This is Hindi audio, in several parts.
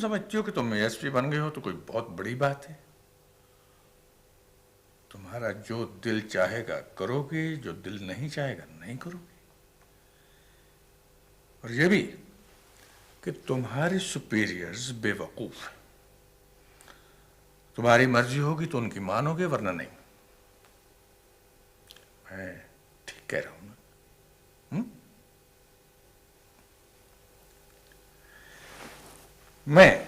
समझती हो कि तुम एएसपी बन गए हो तो कोई बहुत बड़ी बात है। तुम्हारा जो दिल चाहेगा करोगे, जो दिल नहीं चाहेगा नहीं करोगे। और ये भी कि तुम्हारे सुपीरियर्स बेवकूफ हैं। तुम्हारी मर्जी होगी तो उनकी मानोगे, वरना नहीं। मैं ठीक कह रहा हूं ना? मैं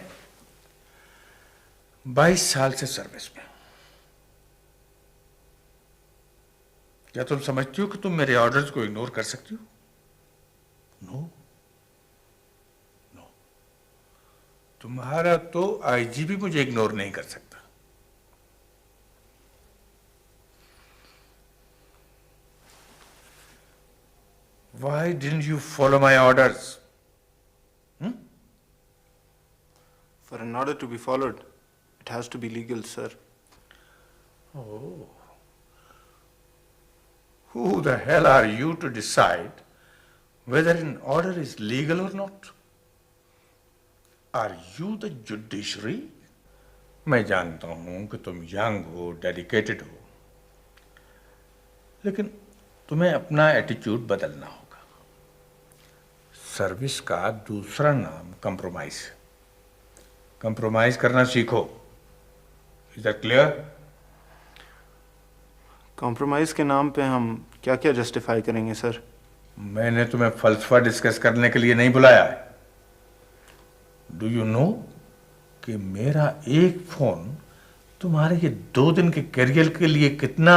22 साल से सर्विस में हूं। क्या तुम समझती हो कि तुम मेरे ऑर्डर्स को इग्नोर कर सकती हो? No no. तुम्हारा तो आईजी भी मुझे इग्नोर नहीं कर सकता। Why didn't you follow my orders? For an order to be followed, it has to be legal, sir. Oh. Who the hell are you to decide whether an order is legal or not? Are you the judiciary? मैं जानता हूं कि तुम यंग हो, डेडिकेटेड हो, लेकिन तुम्हें अपना एटीट्यूड बदलना होगा। सर्विस का दूसरा नाम कंप्रोमाइज है। कंप्रोमाइज करना सीखो। Is that clear? कॉम्प्रोमाइज के नाम पे हम क्या क्या जस्टिफाई करेंगे, सर? मैंने तुम्हें फलसफा डिस्कस करने के लिए नहीं बुलाया है। डू यू नो कि मेरा एक फोन तुम्हारे ये 2 दिन के करियर के लिए कितना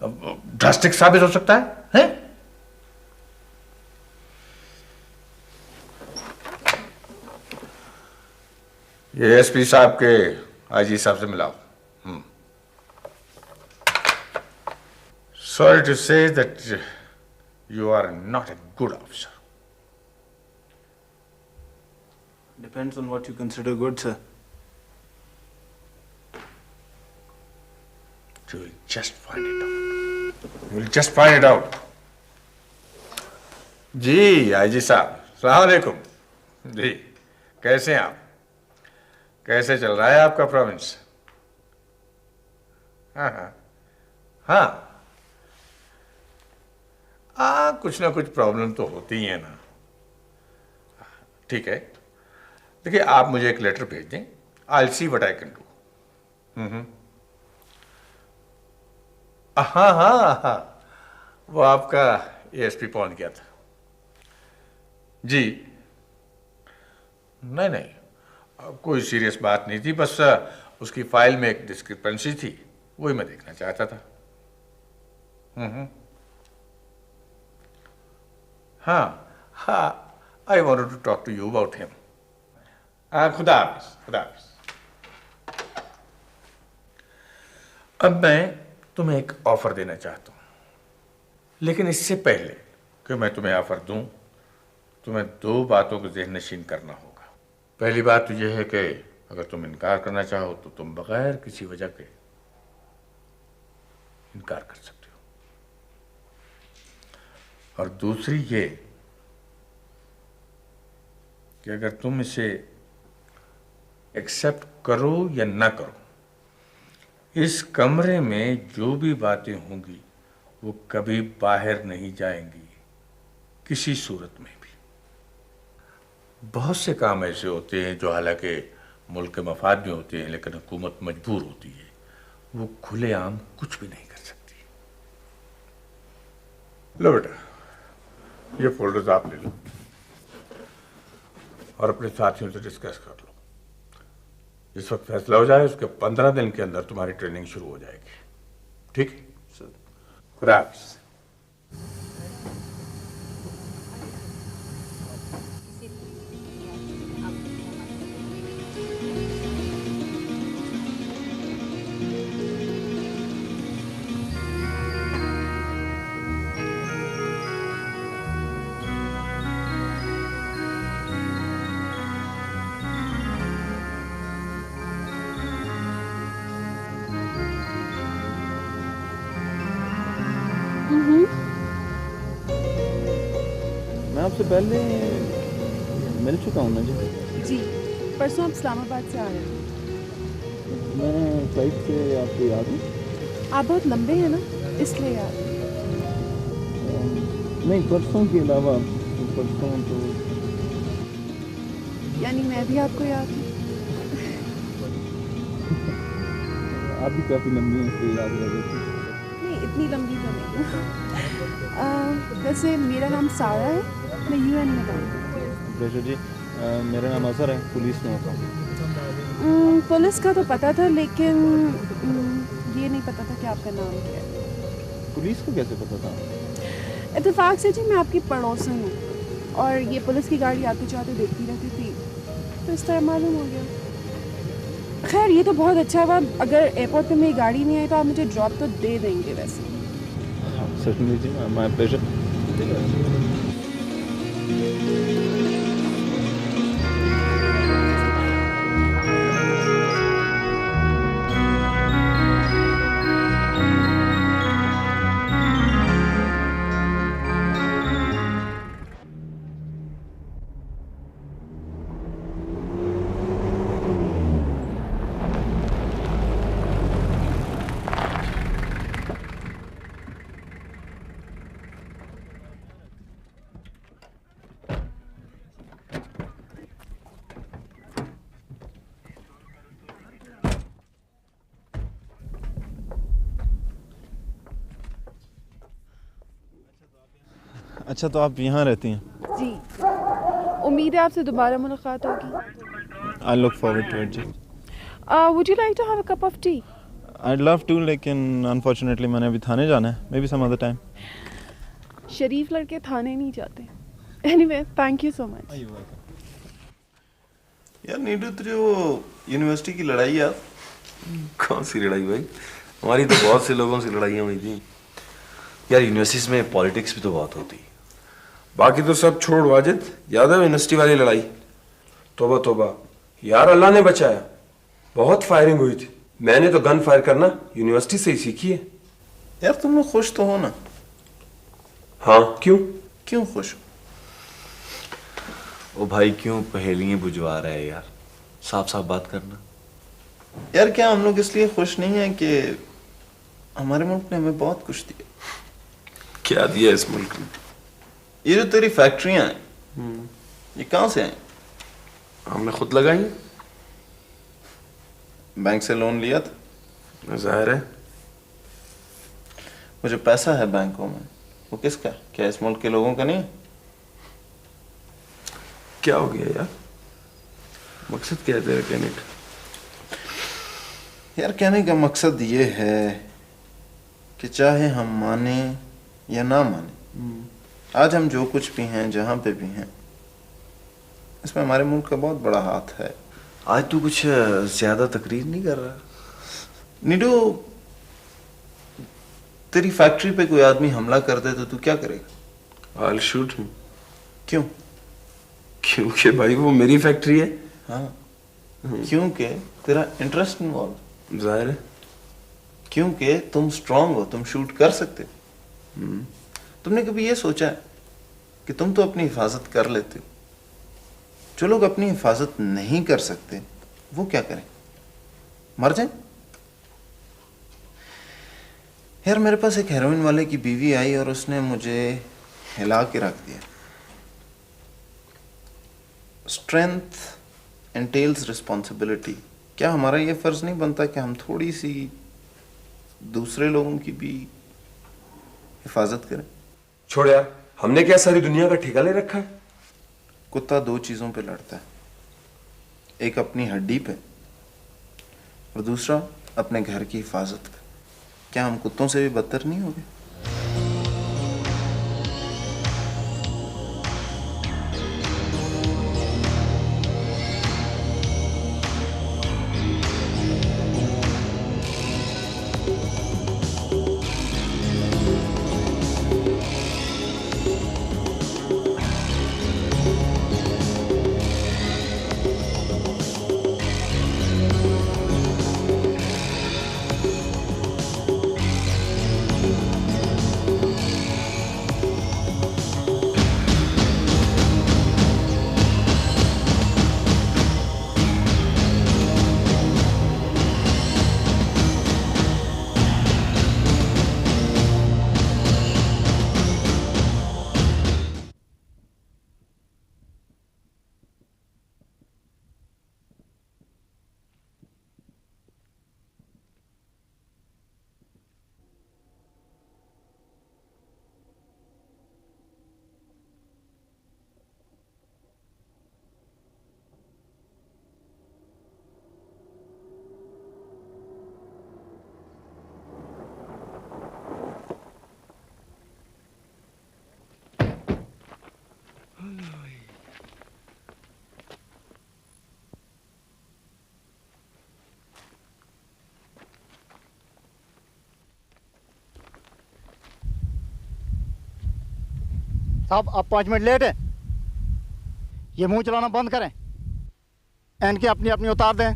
ड्रास्टिक साबित हो सकता है? ये एसपी साहब के आईजी साहब से मिलाओ। Sorry to say that you are not a good officer. Depends on what you consider good, sir. You will just find it out. You will just find it out. जी आईजी साहब, अस्सलाम वालेकुम। जी कैसे हैं आप? कैसे चल रहा है आपका प्रोविंस? हाँ, कुछ ना कुछ प्रॉब्लम तो होती ही है ना। ठीक है, देखिए आप मुझे एक लेटर भेज दें। I'll see what I can do. हाँ, वो आपका एएसपी पहुंच गया था। जी नहीं, कोई सीरियस बात नहीं थी, बस उसकी फाइल में एक डिस्क्रिपेंसी थी, वही मैं देखना चाहता था। हाँ, I wanted to talk to you about him. खुदा हाफिज। अब मैं तुम्हें एक ऑफर देना चाहता हूं, लेकिन इससे पहले कि मैं तुम्हें ऑफर दूं, तुम्हें 2 बातों को ज़हन नशीन करना होगा। पहली बात तो यह है कि अगर तुम इनकार करना चाहो तो तुम बगैर किसी वजह के इनकार कर सकते हो, और दूसरी ये कि अगर तुम इसे एक्सेप्ट करो या ना करो, इस कमरे में जो भी बातें होंगी वो कभी बाहर नहीं जाएंगी, किसी सूरत में भी। बहुत से काम ऐसे होते हैं जो हालांकि मुल्क के मफाद में होते हैं, लेकिन हुकूमत मजबूर होती है, वो खुलेआम कुछ भी नहीं कर सकती। लो बेटा, ये फोल्डर्स आप ले लो और अपने साथियों से डिस्कस कर लो। इस वक्त फैसला हो जाए, उसके 15 दिन के अंदर तुम्हारी ट्रेनिंग शुरू हो जाएगी। ठीक है सर? खुदा हाफिज़। मैं आपसे पहले मिल चुका हूँ ना जी? जी, परसों आप इस्लामाबाद से आ रहे थे। मैं फ्लाइट से आपको याद हूँ? आप बहुत लंबे हैं ना, इसलिए याद है। नहीं, परसों के अलावा परसों तो यानी मैं भी आपको याद हूँ। आप भी काफ़ी लंबी हैं, इसलिए याद रह गई थी। नहीं, इतनी लंबी तो नहीं। वैसे मेरा नाम सारा है, मैं यूएन में काम करती प्रेशर जी, मेरा नाम अजहर है, पुलिस में होता हूँ। हूँ। पुलिस का तो पता था, लेकिन ये नहीं पता था कि आपका नाम क्या है। पुलिस को कैसे पता था? इत्तेफाक से जी मैं आपकी पड़ोसन हूँ और ये पुलिस की गाड़ी आते जाते देखती रहती थी, तो इस तरह मालूम हो गया। खैर ये तो बहुत अच्छा हुआ, अगर एयरपोर्ट पे मेरी गाड़ी नहीं आई तो आप मुझे ड्रॉप तो दे देंगे वैसे। सर्टनली जी, माय प्लेजर। अच्छा, तो आप यहाँ रहती हैं? जी, उम्मीद है आपसे दोबारा मुलाकात होगी। I look forward to it जी। Would you like to have a cup of tea? I love to, लेकिन अनफॉर्चुनेटली मैंने अभी थाने जाना है। May be some other time. शरीफ लड़के थाने नहीं जाते। Anyway, thank you so much. यार नीडू, तेरी वो यूनिवर्सिटी की लड़ाई यार। कौन सी लड़ाई भाई? हमारी तो बहुत से लोगों से लड़ाइयाँ हुई थी यार। यूनिवर्सिटीज में पॉलिटिक्स भी तो बहुत होती। बाकी तो सब छोड़ वाजिद, याद है यूनिवर्सिटी वाली लड़ाई? तोबा तोबा यार, अल्लाह ने बचाया। बहुत फायरिंग हुई थी। मैंने तो गन फायर करना यूनिवर्सिटी से ही सीखी है। यार तुम लोग खुश तो हो ना? हाँ, क्यों? क्यों खुश हो? ओ भाई, क्यों पहेलियां बुझवा रहा है यार? साफ साफ बात करना। यार क्या हम लोग इसलिए खुश नहीं है कि हमारे मुल्क ने हमें बहुत कुछ दिया? क्या दिया इस मुल्क ने? ये जो तेरी फैक्ट्रियां हैं, ये कहाँ से आई? हमने खुद लगाई है। बैंक से लोन लिया था? जाहिर है। वो जो पैसा है बैंकों में, वो किसका? क्या इस मुल्क के लोगों का नहीं? क्या हो गया यार? मकसद क्या है तेरे कहने का? यार कहने का मकसद ये है कि चाहे हम माने या ना माने, आज हम जो कुछ भी हैं, जहां पे भी हैं, इसमें हमारे मुल्क का बहुत बड़ा हाथ है। आज तू कुछ ज्यादा तकरीर नहीं कर रहा? नीडू, तेरी फैक्ट्री पे कोई आदमी हमला कर दे तो तू क्या करेगा? I'll shoot him। क्यों? क्योंकि भाई वो मेरी फैक्ट्री है। हाँ, क्योंकि तेरा इंटरेस्ट इन्वॉल्व। जाहिर है। क्योंकि तुम स्ट्रांग हो, तुम शूट कर सकते हो। तुमने कभी ये सोचा है कि तुम तो अपनी हिफाजत कर लेते हो, जो लोग अपनी हिफाजत नहीं कर सकते वो क्या करें? मर जाए? यार मेरे पास एक हेरोइन वाले की बीवी आई और उसने मुझे हिला के रख दिया। Strength एंटेल्स responsibility. क्या हमारा ये फर्ज नहीं बनता कि हम थोड़ी सी दूसरे लोगों की भी हिफाजत करें? छोड़ यार, हमने क्या सारी दुनिया का ठेका ले रखा है? कुत्ता दो चीजों पे लड़ता है, एक अपनी हड्डी पे और दूसरा अपने घर की हिफाजत पे। क्या हम कुत्तों से भी बदतर नहीं हो गए? साहब आप 5 मिनट लेट हैं। ये मुंह चलाना बंद करें, इनकी अपनी अपनी उतार दें।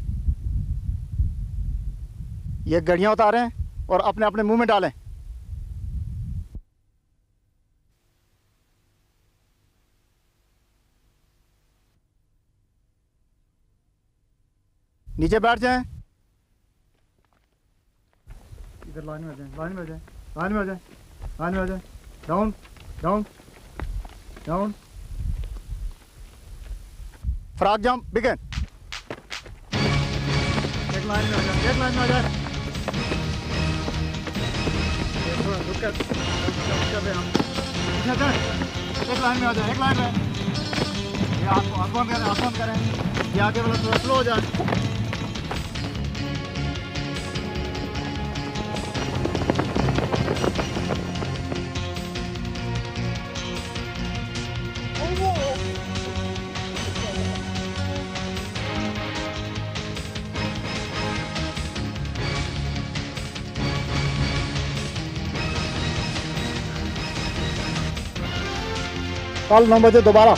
ये घड़ियां उतारें और अपने अपने मुंह में डालें। नीचे बैठ जाएं। इधर लाइन में आ जाएं, लाइन में आ जाएं, लाइन में आ जाएं, लाइन में आ जाएं। Down down down. Frog jump begin. एक लाइन में आ जाएं, एक लाइन में आ जाएं। रुक कर रहे हम। एक लाइन में आ जाएं, एक लाइन में। ये हाथ बंद करें, हाथ बंद करें। ये आगे वाला थोड़ा स्लो हो जाए। कल 9 बजे दोबारा।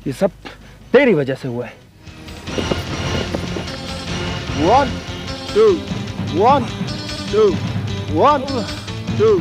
ये सब तेरी वजह से हुआ है। 1 2 1 2 1 2।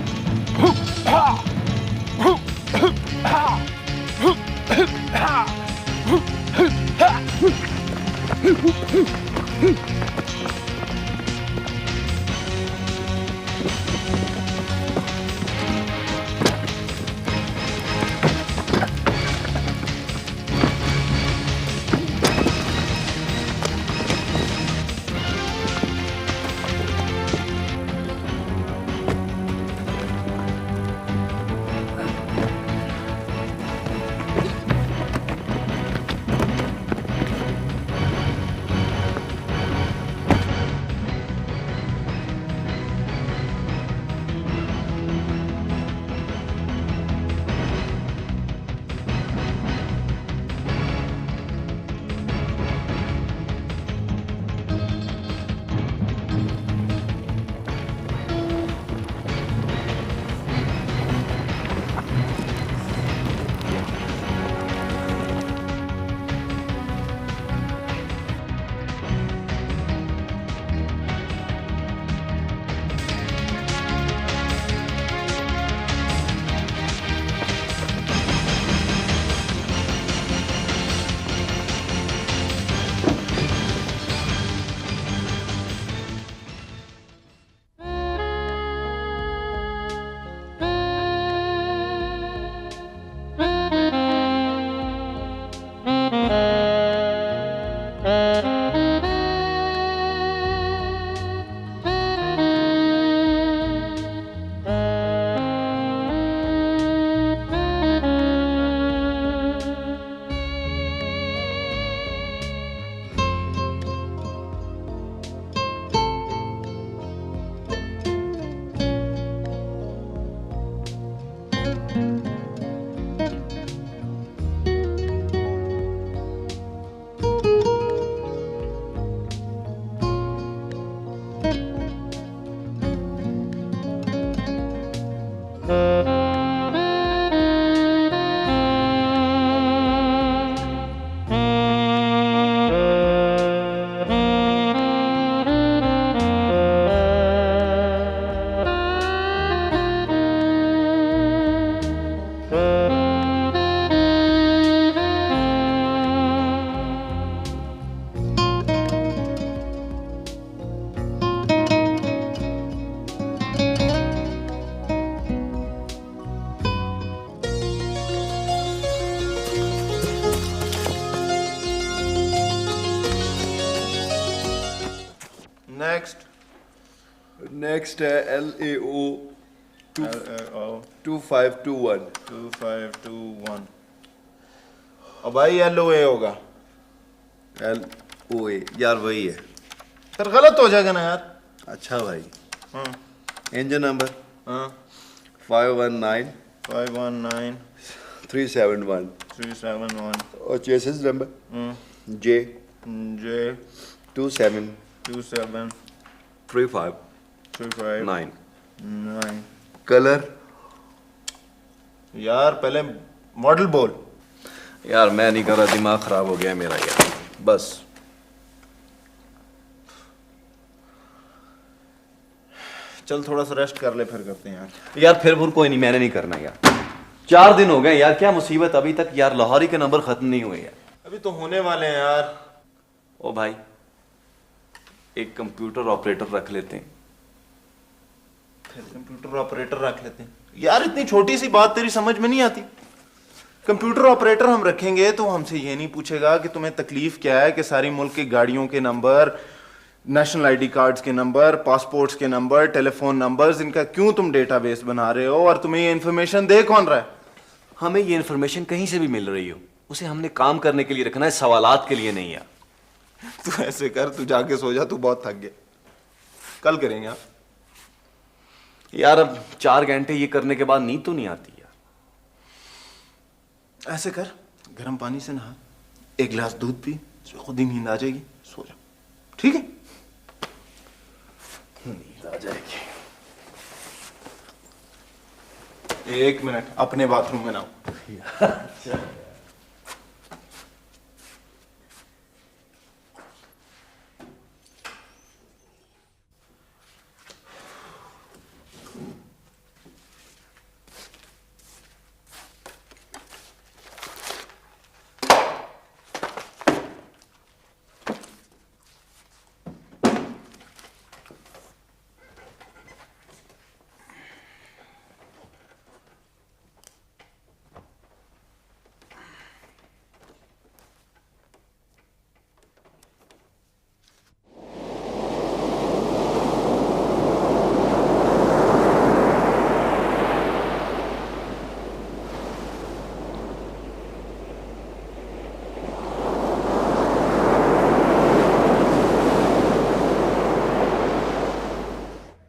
नेक्स्ट है LAO 2521 2521। और भाई LOA होगा। LOA यार वही है। फिर गलत हो जाएगा ना यार। अच्छा भाई। हाँ इंजन नंबर हाँ 519 519 371 371 और chassis number J J 27 27 35 35 9 9। Colour यार पहले मॉडल बोल। यार मैं नहीं कर रहा, दिमाग खराब हो गया मेरा यार, बस। चल थोड़ा सा रेस्ट कर ले, फिर करते हैं यार। यार फिर कोई नहीं, मैंने नहीं करना यार। 4 दिन हो गए यार, क्या मुसीबत अभी तक यार लाहौरी के नंबर खत्म नहीं हुए यार। अभी तो होने वाले हैं यार। ओ भाई, एक कंप्यूटर ऑपरेटर रख लेते हैं। फिर कंप्यूटर ऑपरेटर रख लेते हैं यार। इतनी छोटी सी बात तेरी समझ में नहीं आती। कंप्यूटर ऑपरेटर हम रखेंगे तो हमसे ये नहीं पूछेगा कि तुम्हें तकलीफ क्या है कि सारी मुल्क की गाड़ियों के नंबर, नेशनल आईडी कार्ड्स के नंबर, पासपोर्ट्स के नंबर, टेलीफोन नंबर्स, इनका क्यों तुम डेटाबेस बना रहे हो और तुम्हें ये इन्फॉर्मेशन दे कौन रहा है? हमें ये इन्फॉर्मेशन कहीं से भी मिल रही हो, उसे हमने काम करने के लिए रखना है, सवालात के लिए नहीं यार। तू ऐसे कर, तू जाके सो जा, तू बहुत थक गया। कल करेंगे आप। यार अब 4 घंटे ये करने के बाद नींद तो नहीं आती यार। ऐसे कर, गर्म पानी से नहा, 1 गिलास दूध पी, खुद ही नींद आ जाएगी, सो जा। ठीक है? नींद आ जाएगी। 1 मिनट, अपने बाथरूम में ना हो।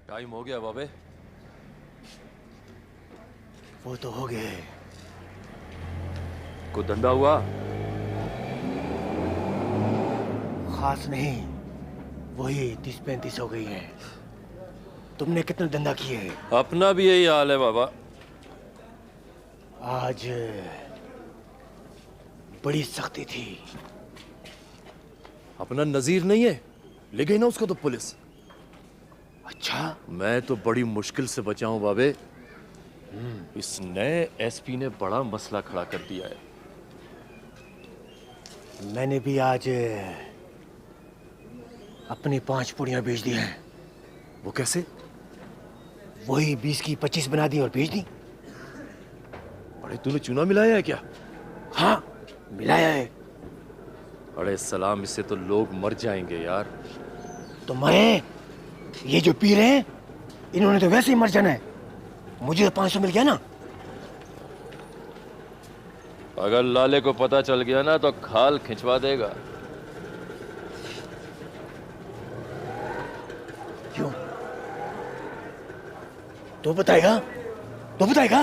टाइम हो गया बाबे। वो तो हो गए। को धंधा हुआ? खास नहीं, वही 30-35 हो गई है। तुमने कितने धंधा किए हैं? अपना भी यही हाल है बाबा। आज बड़ी सख्ती थी। अपना नजीर नहीं है, ले गई ना उसको तो पुलिस। अच्छा, मैं तो बड़ी मुश्किल से बचा हूं बाबे। इस नए एसपी ने बड़ा मसला खड़ा कर दिया है। मैंने भी आज अपनी 5 पुड़ियां बेच दी हैं। वो कैसे? वही 20 की 25 बना दी और बेच दी। अरे तूने चूना मिलाया है क्या? हाँ, मिलाया है। अरे सलाम, इससे तो लोग मर जाएंगे यार। तो मैं, ये जो पी रहे हैं, इन्होंने तो वैसे ही मर जाना है। मुझे तो 500 मिल गया ना। अगर लाले को पता चल गया ना तो खाल खिंचवा देगा। क्यों? तो बताएगा, तो बताएगा।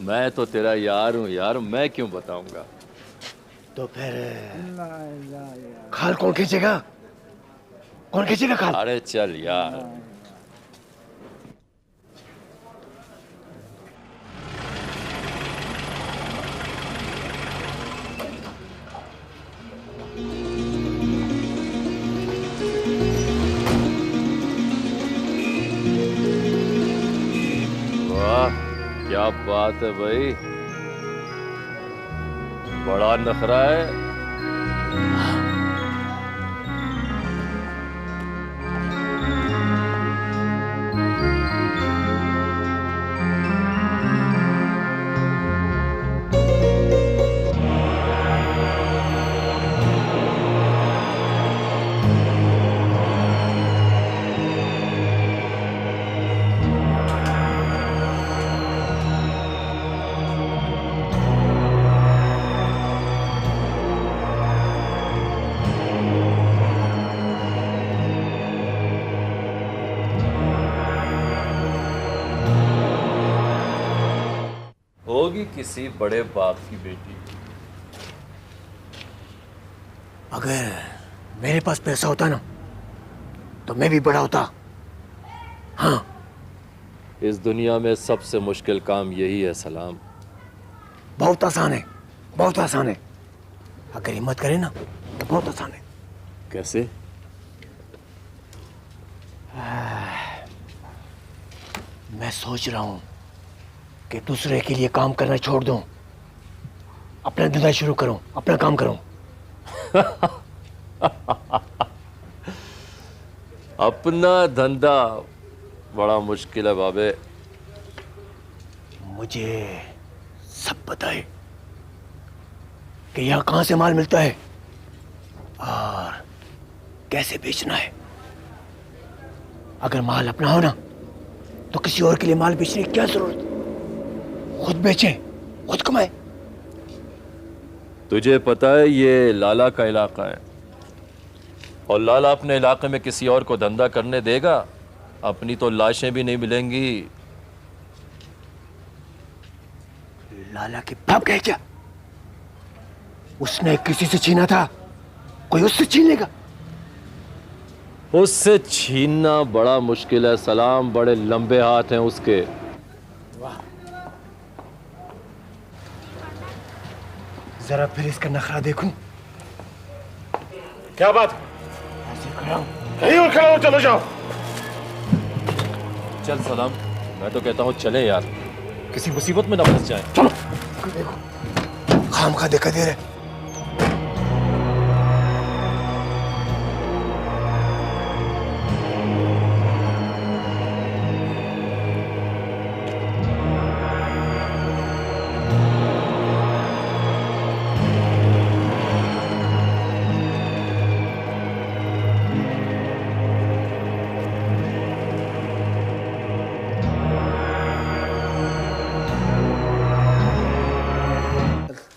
मैं तो तेरा यार हूं यार, मैं क्यों बताऊंगा? तो फिर खाल कौन खींचेगा? कौन खींचेगा खाल? अरे चल यार। वाह क्या बात है भाई, बड़ा नखरा है। होगी किसी बड़े बाप की बेटी। अगर मेरे पास पैसा होता ना तो मैं भी बड़ा होता। हाँ, इस दुनिया में सबसे मुश्किल काम यही है सलाम। बहुत आसान है, बहुत आसान है। अगर हिम्मत करे ना तो बहुत आसान है। कैसे? मैं सोच रहा हूं कि दूसरे के लिए काम करना छोड़ दूं, अपना धंधा शुरू करूं, अपना काम करूं। अपना धंधा बड़ा मुश्किल है बाबे। मुझे सब पता है कि यहाँ कहां से माल मिलता है और कैसे बेचना है। अगर माल अपना हो ना तो किसी और के लिए माल बेचने की क्या जरूरत। खुद बेचे, खुद कमाए। तुझे पता है ये लाला का इलाका है और लाला अपने इलाके में किसी और को धंधा करने देगा? अपनी तो लाशें भी नहीं मिलेंगी। लाला के बाप गए क्या? उसने किसी से छीना था, कोई उससे छीन लेगा? उससे छीनना बड़ा मुश्किल है सलाम, बड़े लंबे हाथ हैं उसके। जरा फिर इसका नखरा देखूं। क्या बात? ऐसे खड़ा हूं। कहीं और खड़ा हो, चलो जाओ। चल सलाम, मैं तो कहता हूँ चले यार, किसी मुसीबत में ना फंस जाए। चलो। देखो खाम खा देखा दे रहे।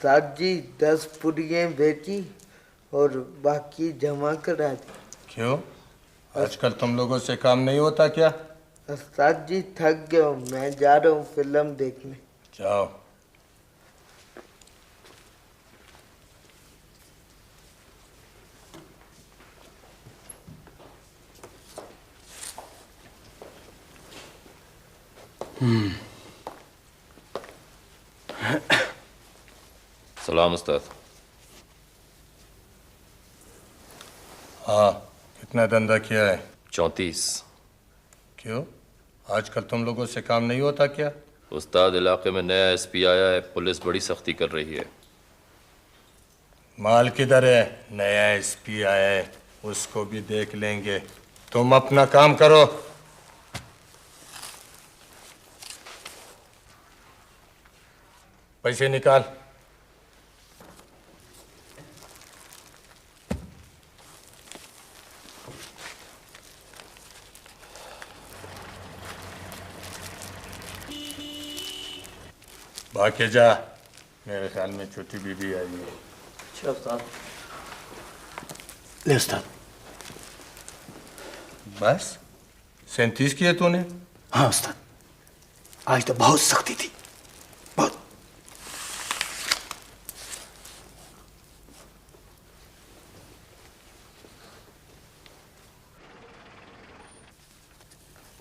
उस्ताद जी 10 पुड़ियाँ बेची और बाकी जमा करा दी। क्यों, आजकल तुम लोगों से काम नहीं होता क्या? उस्ताद जी थक गया हूँ, मैं जा रहा हूँ फिल्म देखने। जाओ। सलाम उस्ताद। हाँ, कितना धंधा किया है? 34। क्यों, आजकल तुम लोगों से काम नहीं होता क्या? उस्ताद इलाके में नया एसपी आया है, पुलिस बड़ी सख्ती कर रही है। माल किधर है? नया एसपी आया है, उसको भी देख लेंगे। तुम अपना काम करो। पैसे निकाल। बाकी जा, मेरे ख्याल में छोटी बीबी आई है। अच्छा उस्ताद। ले उस्ताद। बस 37 किए तूने? हाँ उस्ताद, आज तो बहुत सख्ती थी, बहुत।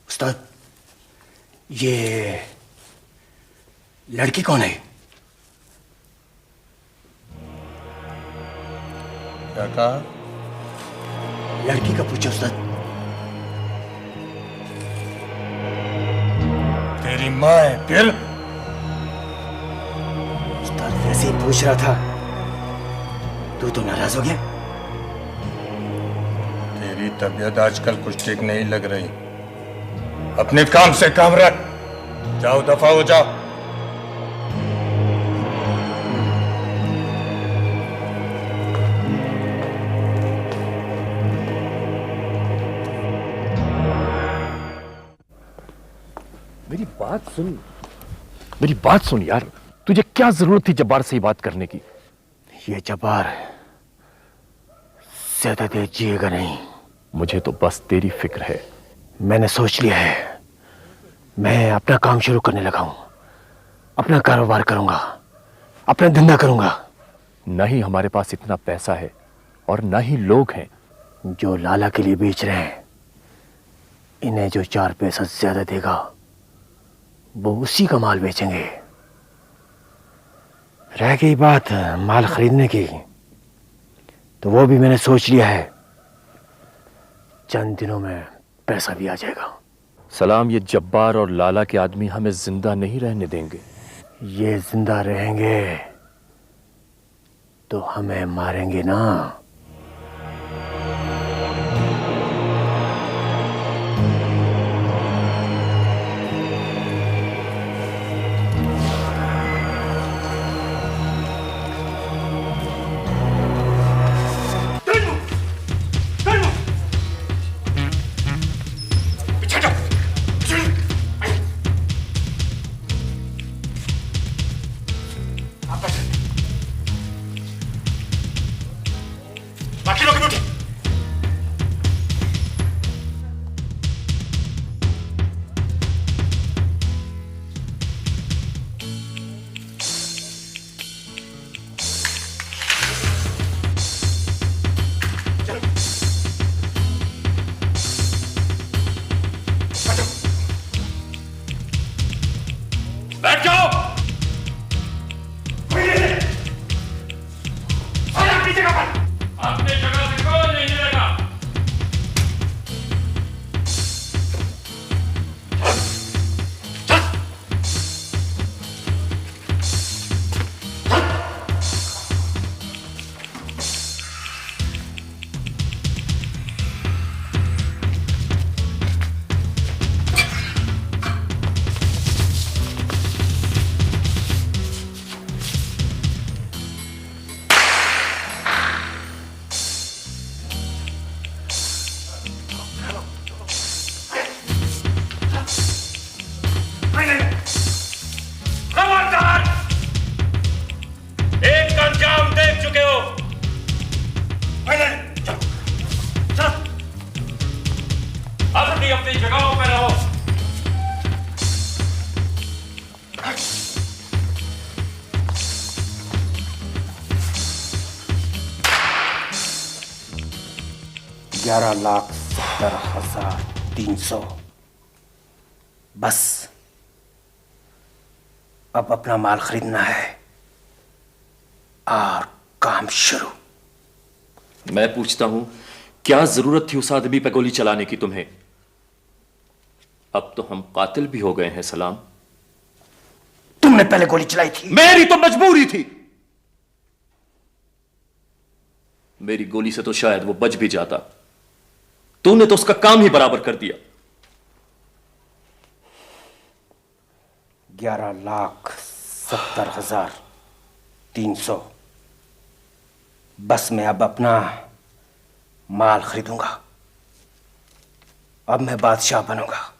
उस्ताद, ये लड़की कौन है? क्या कहा? लड़की का पूछो उस्ताद। तेरी माँ है फिर? उस्ताद वैसे ही पूछ रहा था, तू तो नाराज हो गया। तेरी तबीयत आजकल कुछ ठीक नहीं लग रही। अपने काम से काम रख। जाओ, दफा हो जाओ। मेरी बात सुन यार, तुझे क्या जरूरत थी जब्बार से ही बात करने की? ये जब्बार ज्यादा देर जिएगा नहीं। मुझे तो बस तेरी फिक्र है। मैंने सोच लिया है, मैं अपना काम शुरू करने लगा हूं। अपना कारोबार करूंगा, अपना धंधा करूंगा। नहीं, हमारे पास इतना पैसा है और ना ही लोग हैं जो लाला के लिए बेच रहे हैं। इन्हें जो 4 पैसा ज्यादा देगा वो उसी का माल बेचेंगे। रह गई बात माल खरीदने की, तो वो भी मैंने सोच लिया है। चंद दिनों में पैसा भी आ जाएगा। सलाम, ये जब्बार और लाला के आदमी हमें जिंदा नहीं रहने देंगे। ये जिंदा रहेंगे तो हमें मारेंगे ना। बैठ जाओ। अपनी जगह से कोई नहीं हिलेगा। अपनी जगहों पर रहो। $11,70,300 बस अब अपना माल खरीदना है और काम शुरू। मैं पूछता हूं, क्या जरूरत थी उस आदमी पे गोली चलाने की तुम्हें? अब तो हम कातिल भी हो गए हैं सलाम। तुमने पहले गोली चलाई थी। मेरी तो मजबूरी थी। मेरी गोली से तो शायद वो बच भी जाता। तूने तो उसका काम ही बराबर कर दिया। 11,70,300 बस मैं अब अपना माल खरीदूंगा। अब मैं बादशाह बनूंगा।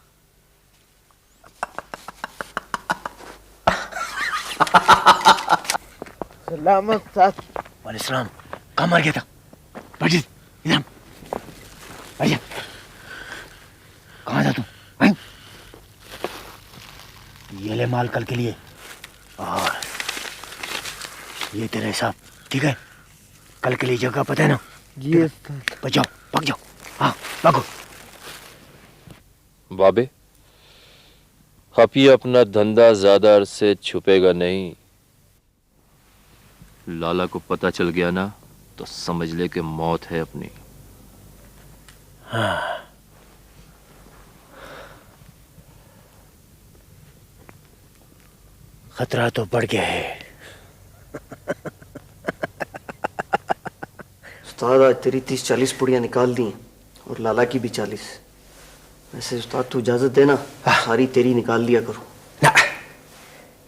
सलामत साथ। वालेकुम। कहाँ मर गया था? बैठ इधर। भैया कहाँ था तू? ये ले माल कल के लिए और ये तेरा हिसाब, ठीक है? कल के लिए जगह पता है ना? जी बचाओ, भाग जाओ। हाँ भागो। बाबे, अब ये अपना धंधा ज्यादा अरसे छुपेगा नहीं। लाला को पता चल गया ना तो समझ ले कि मौत है अपनी। हाँ। खतरा तो बढ़ गया है। उस्ताद, आज तेरी 30-40 पुड़ियाँ निकाल दी और लाला की भी 40। वैसे उस्ताद तू इजाजत देना, सारी तेरी निकाल लिया करो। ना,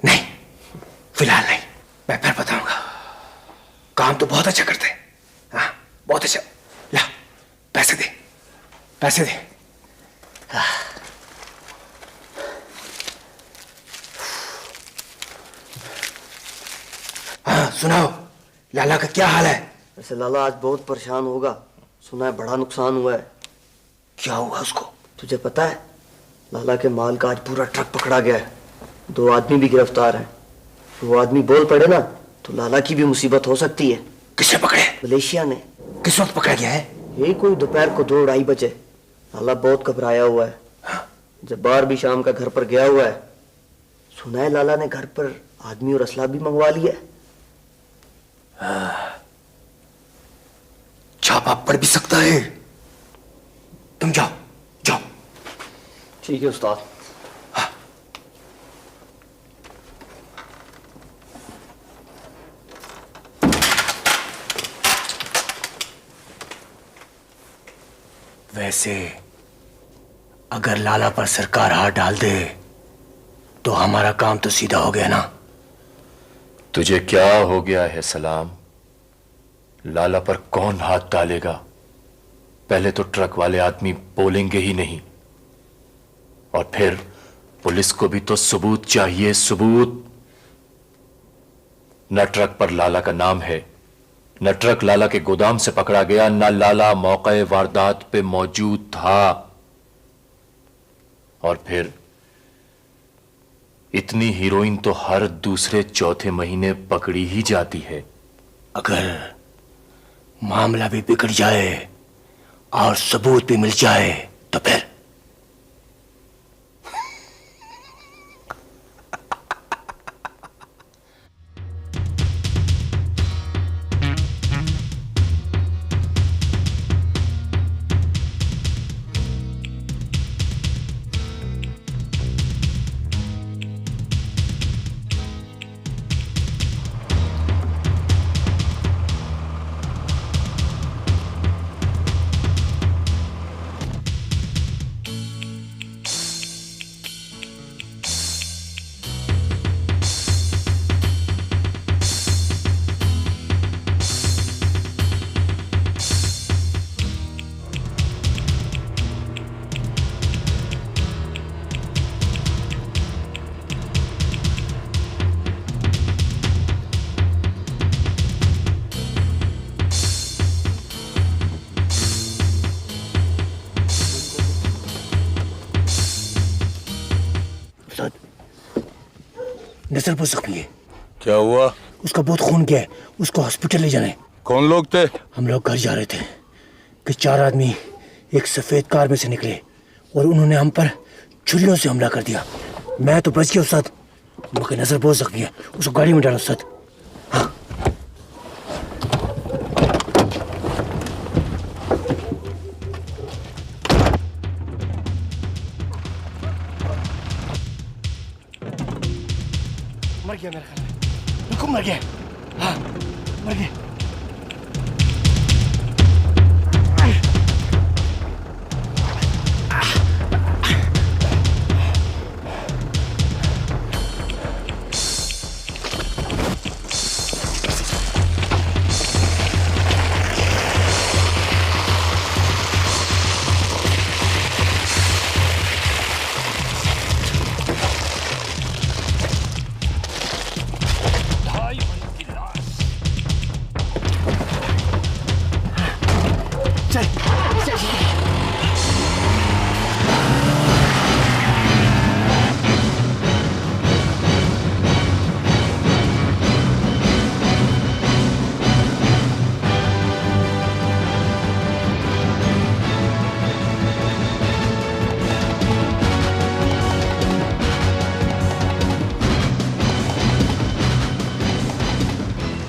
नहीं, फिलहाल नहीं। मैं फिर बताऊंगा। काम तो बहुत अच्छा करते हैं। हाँ, बहुत अच्छा। ला, पैसे दे, पैसे दे। हाँ, सुनाओ, लाला का क्या हाल है? वैसे लाला आज बहुत परेशान होगा। सुना है बड़ा नुकसान हुआ है। क्या हुआ उसको? तुझे पता है, लाला के माल का आज पूरा ट्रक पकड़ा गया है। 2 आदमी भी गिरफ्तार हैं। वो आदमी बोल पड़े ना तो लाला की भी मुसीबत हो सकती है। किसने पकड़े? मलेशिया ने। किस वक्त पकड़ा गया है? यही कोई दोपहर को 2-2:30 बजे। लाला बहुत घबराया हुआ है। जब्बार भी शाम का घर पर गया हुआ है। सुना है लाला ने घर पर आदमी और असला भी मंगवा लिया है। छापा पड़ भी सकता है। तुम जाओ जाओ। ठीक है उस्ताद। वैसे अगर लाला पर सरकार हाथ डाल दे तो हमारा काम तो सीधा हो गया ना। तुझे क्या हो गया है सलाम? लाला पर कौन हाथ डालेगा? पहले तो ट्रक वाले आदमी बोलेंगे ही नहीं, और फिर पुलिस को भी तो सबूत चाहिए, सबूत। न ट्रक पर लाला का नाम है, न ट्रक लाला के गोदाम से पकड़ा गया, न लाला मौके वारदात पे मौजूद था। और फिर इतनी हीरोइन तो हर दूसरे चौथे महीने पकड़ी ही जाती है। अगर मामला भी बिगड़ जाए और सबूत भी मिल जाए तो फिर नजरबों जख्मी है। क्या हुआ? उसका बहुत खून गया है, उसको हॉस्पिटल ले जाना है। कौन लोग थे? हम लोग घर जा रहे थे कि 4 आदमी एक सफेद कार में से निकले और उन्होंने हम पर छुरियों से हमला कर दिया। मैं तो बच गया उस्ताद, मगर नजर बहुत जख्मी है, उसको गाड़ी में डालो उस्ताद। हाँ। मर गया मेरा ख्याल है, बिल्कुल मर गया। हाँ मर गया।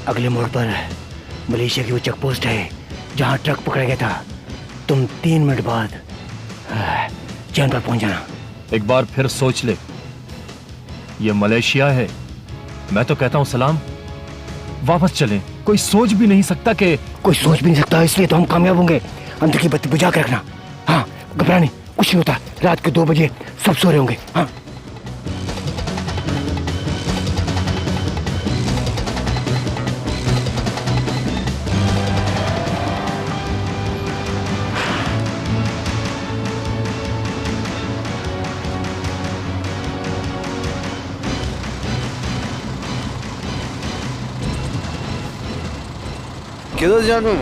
अगले मोड़ पर मलेशिया की वो चेक पोस्ट है जहां ट्रक पकड़ा गया था। तुम 3 मिनट बाद चैन पर पहुंच जाना। एक बार फिर सोच ले, ये मलेशिया है। मैं तो कहता हूं सलाम, वापस चलें। कोई सोच भी नहीं सकता कि कोई सोच भी नहीं सकता, इसलिए तो हम कामयाब होंगे। अंदर की बत्ती बुझा के रखना। हाँ घबरा नहीं, कुछ नहीं होता। रात के 2 बजे सब सो रहे होंगे। हाँ किधर जाना?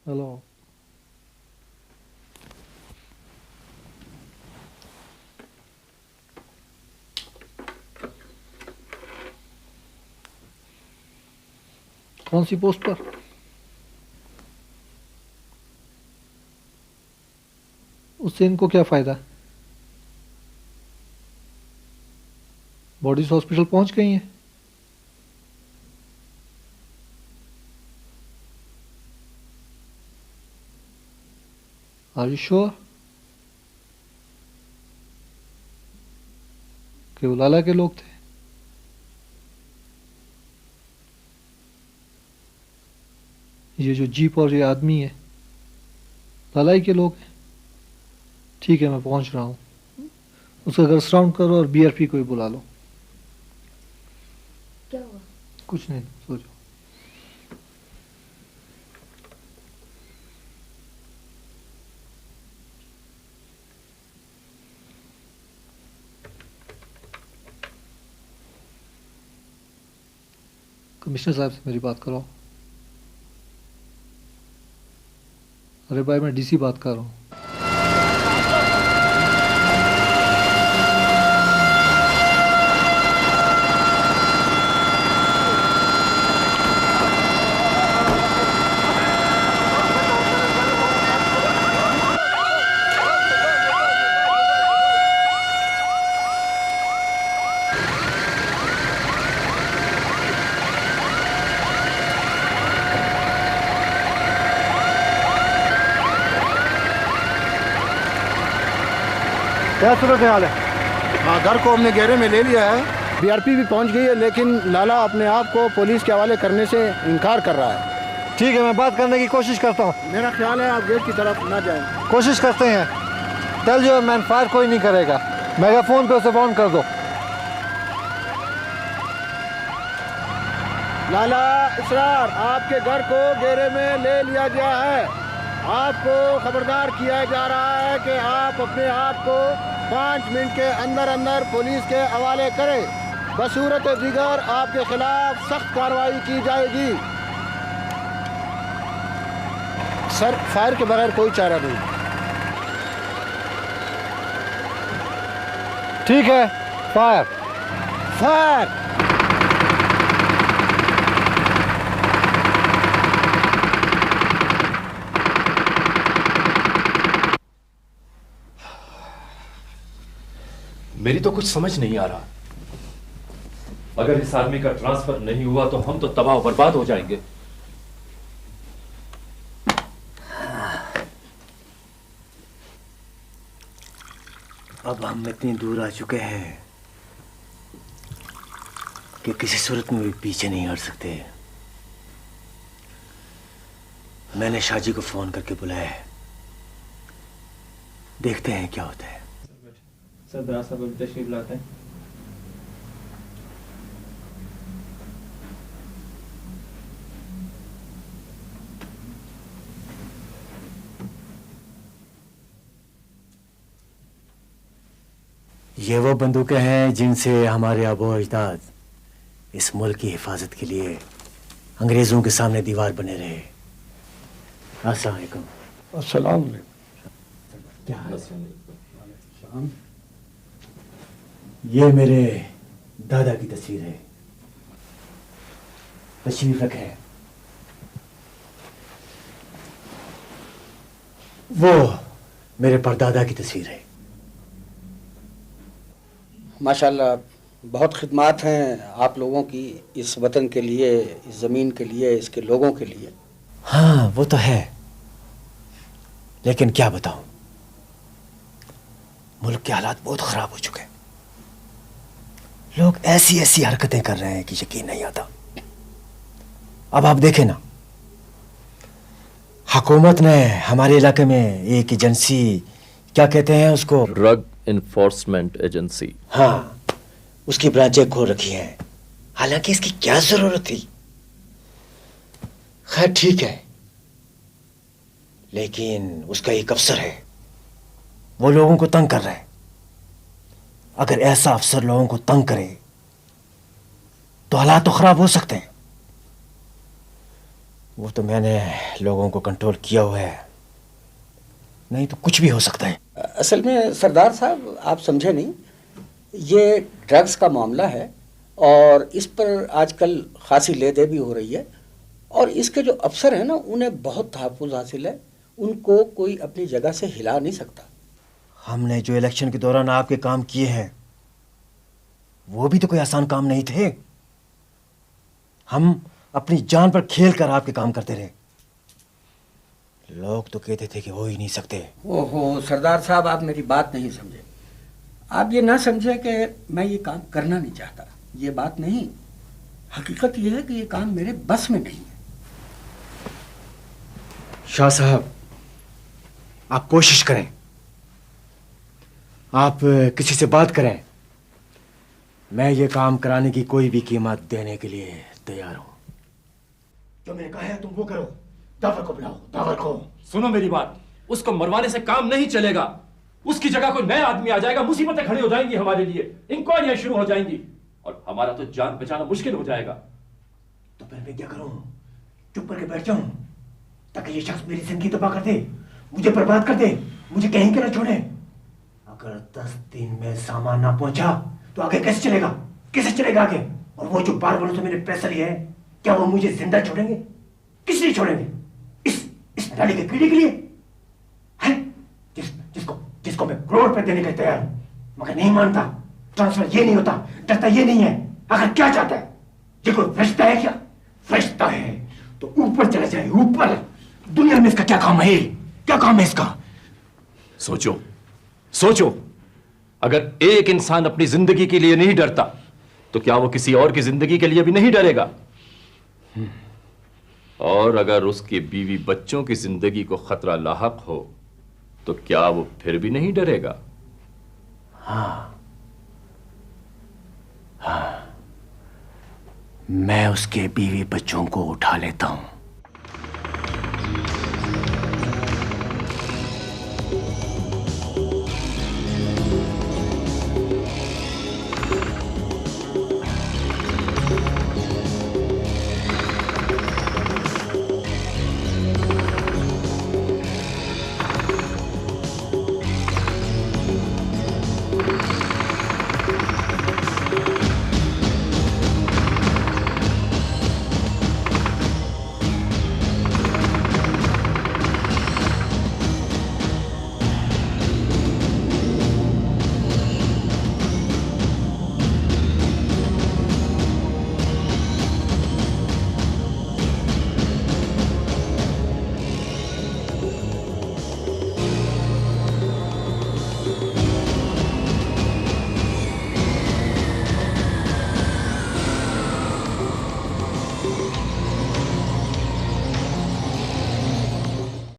हेलो। कौन सी पोस्ट पर? उससे इनको क्या फायदा? बॉडीज हॉस्पिटल पहुंच गई हैं। आर यू श्योर कि वो लाला के लोग थे? ये जो जीप और ये आदमी है लालाई के लोग हैं। ठीक है, मैं पहुंच रहा हूँ। उसका घर सराउंड करो और बीआरपी को ही बुला लो। क्या हुआ? कुछ नहीं, सो जाओ। कमिश्नर साहब से मेरी बात करो। अरे भाई, मैं डीसी बात कर रहा हूँ। क्या सूरत हाल है? हाँ, घर को हमने घेरे में ले लिया है। बीआरपी भी पहुंच गई है, लेकिन लाला अपने आप को पुलिस के हवाले करने से इनकार कर रहा है। ठीक है, मैं बात करने की कोशिश करता हूँ। मेरा ख्याल है आप गेट की तरफ ना जाएं। कोशिश करते हैं। टेल योर मैन फायर कोई नहीं करेगा। मेगाफोन पे उसे वार्न कर दो। लाला इसरार, आपके घर को घेरे में ले लिया गया है। आपको खबरदार किया जा रहा है कि आप अपने आप को 5 मिनट के अंदर अंदर पुलिस के हवाले करें। बसूरत दिगर आपके खिलाफ सख्त कार्रवाई की जाएगी। सर, फायर के बगैर कोई चारा नहीं। ठीक है, फायर। फायर। मेरी तो कुछ समझ नहीं आ रहा। अगर इस आदमी का ट्रांसफर नहीं हुआ तो हम तो तबाह बर्बाद हो जाएंगे। अब हम इतनी दूर आ चुके हैं कि किसी सूरत में भी पीछे नहीं हट सकते। मैंने शाजी को फोन करके बुलाया है। देखते हैं क्या होता है। सर, दराज साहब अभी तशरीफ लाते हैं। ये वो बंदूकें हैं जिनसे हमारे आबो अजदाद इस मुल्क की हिफाजत के लिए अंग्रेजों के सामने दीवार बने रहे। अस्सलाम वालेकुम। अस्सलाम वालेकुम। क्या हाल है? ये मेरे दादा की तस्वीर है। तशरीफ रखें। वो मेरे परदादा की तस्वीर है। माशाल्लाह, बहुत खिदमत हैं आप लोगों की इस वतन के लिए, इस ज़मीन के लिए, इसके लोगों के लिए। हाँ, वो तो है, लेकिन क्या बताऊं, मुल्क के हालात बहुत खराब हो चुके हैं। लोग ऐसी ऐसी हरकतें कर रहे हैं कि यकीन नहीं आता। अब आप देखें ना, हुकूमत ने हमारे इलाके में एक एजेंसी, क्या कहते हैं उसको, ड्रग इन्फोर्समेंट एजेंसी, हाँ, उसकी ब्रांचें खोल रखी हैं। हालांकि इसकी क्या जरूरत थी। खैर ठीक है, लेकिन उसका एक अफसर है, वो लोगों को तंग कर रहा है। अगर ऐसा अफसर लोगों को तंग करे तो हालात तो खराब हो सकते हैं। वो तो मैंने लोगों को कंट्रोल किया हुआ है, नहीं तो कुछ भी हो सकता है। असल में सरदार साहब आप समझे नहीं, ये ड्रग्स का मामला है और इस पर आजकल खासी ले दे भी हो रही है, और इसके जो अफसर हैं ना उन्हें बहुत तहफ़्फ़ुज़ हासिल है, उनको कोई अपनी जगह से हिला नहीं सकता। हमने जो इलेक्शन के दौरान आपके काम किए हैं वो भी तो कोई आसान काम नहीं थे। हम अपनी जान पर खेल कर आपके काम करते रहे, लोग तो कहते थे कि हो ही नहीं सकते। ओहो सरदार साहब, आप मेरी बात नहीं समझे। आप ये ना समझे कि मैं ये काम करना नहीं चाहता, ये बात नहीं। हकीकत ये है कि ये काम मेरे बस में नहीं है। शाह साहब, आप कोशिश करें, आप किसी से बात करें, मैं ये काम कराने की कोई भी कीमत देने के लिए तैयार हूं। जो मैंने कहा है तुम वो करो। दावर को बुलाओ, दावर को। सुनो मेरी बात, उसको मरवाने से काम नहीं चलेगा। उसकी जगह कोई नया आदमी आ जाएगा, मुसीबतें खड़ी हो जाएंगी हमारे लिए, इंक्वायरियां शुरू हो जाएंगी और हमारा तो जान बचाना मुश्किल हो जाएगा। तो फिर मैं क्या करूं? चुप करके बैठ जाऊं ताकि ये शख्स मेरी जिंदगी तबाह कर दे, मुझे बर्बाद कर दे, मुझे कहीं के ना छोड़े। अगर 10 दिन में सामान ना पहुंचा तो आगे कैसे चलेगा? कैसे चलेगा आगे? और वो जो 12 वर्षों से मैंने पैसा लिया है, क्या वो मुझे जिंदा छोड़ेंगे? किस लिए छोड़ेंगे? इस नाली के कीड़े के लिए हैं? जिसको मैं करोड़ रुपए देने के लिए तैयार हूं, मगर नहीं मानता। ट्रांसफर ये नहीं होता, डरता ये नहीं है। अगर क्या चाहता है? ये कोई फरिश्ता है क्या? फरिश्ता है तो ऊपर चला जाए, ऊपर। दुनिया में इसका क्या काम है? क्या काम है इसका? सोचो सोचो, अगर एक इंसान अपनी जिंदगी के लिए नहीं डरता तो क्या वो किसी और की जिंदगी के लिए भी नहीं डरेगा? और अगर उसकी बीवी बच्चों की जिंदगी को खतरा लाहक हो तो क्या वो फिर भी नहीं डरेगा? हाँ, मैं उसके बीवी बच्चों को उठा लेता हूं।